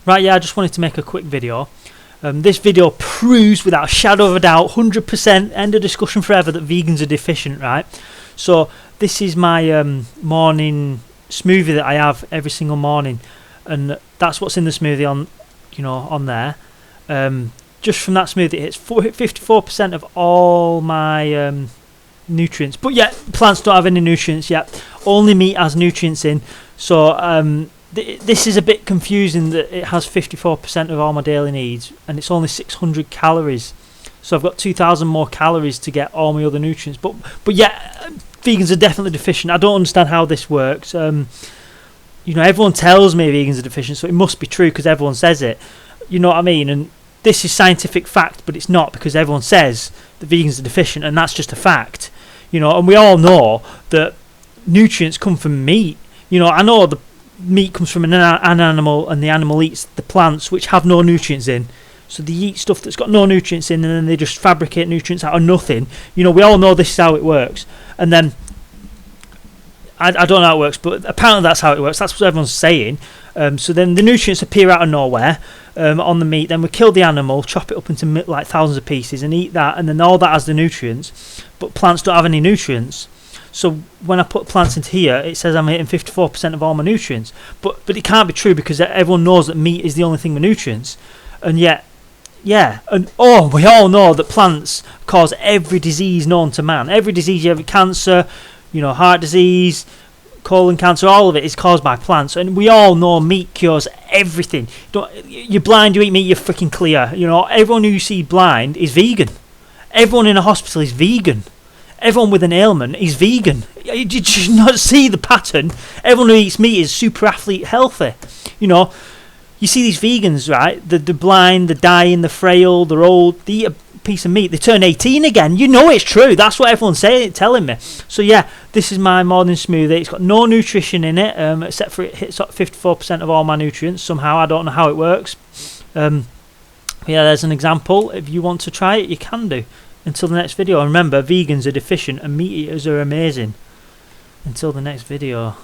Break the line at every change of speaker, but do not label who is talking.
Right, yeah, I just wanted to make a quick video. This video proves without a shadow of a doubt, 100%, end of discussion forever, that vegans are deficient, right? So this is my morning smoothie that I have every single morning, and that's what's in the smoothie on there. Just from that smoothie, it hits 54% of all my nutrients. But yeah, plants don't have any nutrients yet. Only meat has nutrients in. So this is a bit confusing that it has 54% of all my daily needs, and it's only 600 calories. So I've got 2,000 more calories to get all my other nutrients. But yeah, vegans are definitely deficient. I don't understand how this works. Everyone tells me vegans are deficient, so it must be true because everyone says it. You know what I mean? And this is scientific fact, but it's not, because everyone says that vegans are deficient, and that's just a fact. And we all know that nutrients come from meat. I know the meat comes from an animal, and the animal eats the plants which have no nutrients in. So they eat stuff that's got no nutrients in, and then they just fabricate nutrients out of nothing. We all know this is how it works. And then I don't know how it works, but apparently that's how it works. That's what everyone's saying. So then the nutrients appear out of nowhere on the meat. Then we kill the animal, chop it up into like thousands of pieces, and eat that. And then all that has the nutrients. But plants don't have any nutrients. So when I put plants into here, it says I'm hitting 54% of all my nutrients. But it can't be true, because everyone knows that meat is the only thing with nutrients. And yet, yeah, and we all know that plants cause every disease known to man. Every disease, every cancer, heart disease, colon cancer, all of it is caused by plants. And we all know meat cures everything. You're blind, you eat meat, you're freaking clear. Everyone who you see blind is vegan. Everyone in a hospital is vegan. Everyone with an ailment is vegan. You should not see the pattern. Everyone who eats meat is super athlete healthy. You see these vegans, right? They're blind, they're dying, they're frail, they're old. They eat a piece of meat, they turn 18 again. It's true. That's what everyone's telling me. So yeah, this is my morning smoothie. It's got no nutrition in it, except for it hits 54% of all my nutrients somehow. I don't know how it works. Yeah, there's an example. If you want to try it, you can do. Until the next video. And remember, vegans are deficient and meat eaters are amazing. Until the next video.